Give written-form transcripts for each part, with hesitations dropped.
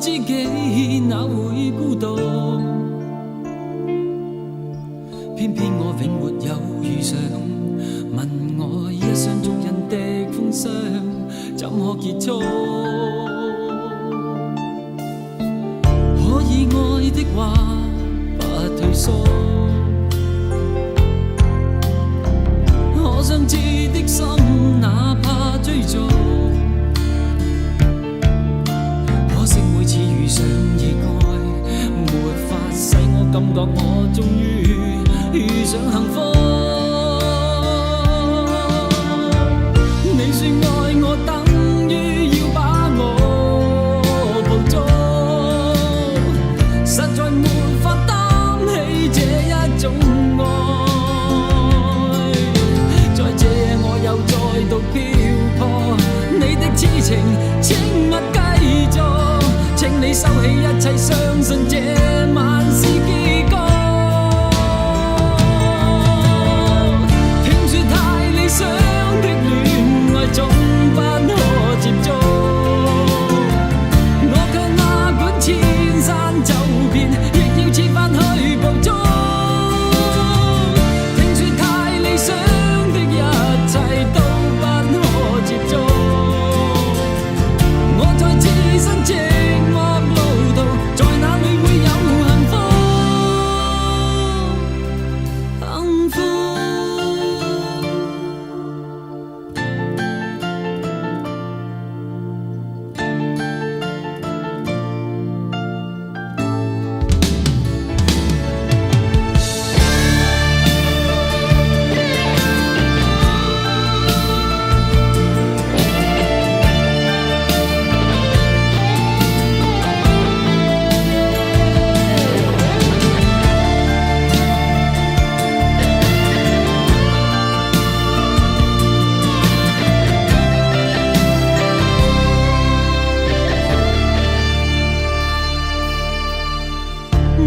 知己哪會孤獨？偏偏我永沒有遇上，問我一廂足印的風霜，怎可結束？可以愛的話，不退縮。可想知的心，哪怕追逐。可惜每次遇上意外，沒法使我感覺我終於遇上幸福。你說愛我，等於要把我捕捉，實在沒法擔起這一種愛。在這夜我又再度漂泊，你的痴情請勿繼續，請你收起一切，相信這晚是結局。聽說太理想的戀愛總不可接觸，我卻哪管千山走遍，亦要設法去捕捉。聽說太理想的一切都不可接觸，我在自身寂寞路途，在哪裏會有幸福？幸福。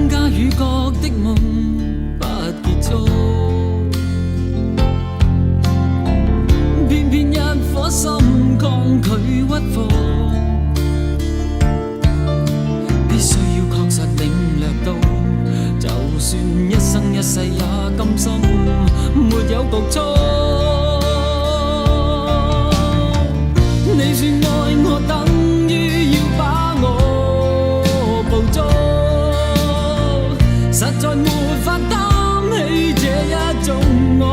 家與國的夢不結束，偏偏一顆心抗拒屈服，必須要確實領略到，就算一生一世也甘心沒有局促。你說愛我，等於要把我捕捉，實在沒法擔起這一種愛。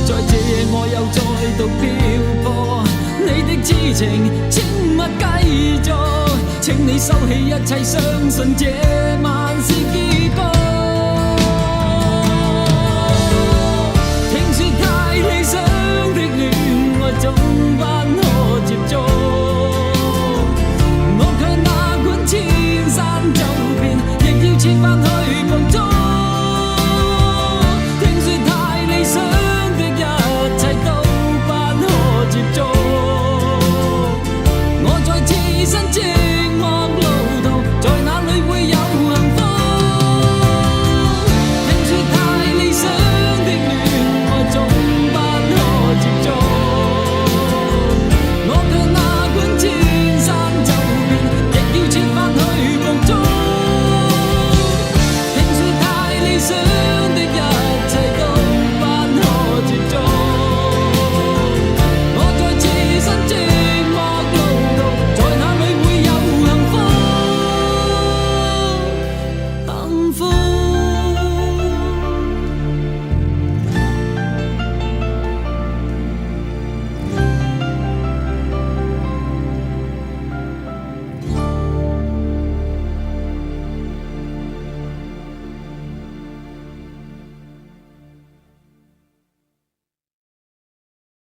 在這夜我又再度漂泊，你的痴情請勿繼續，請你收起一切，相信這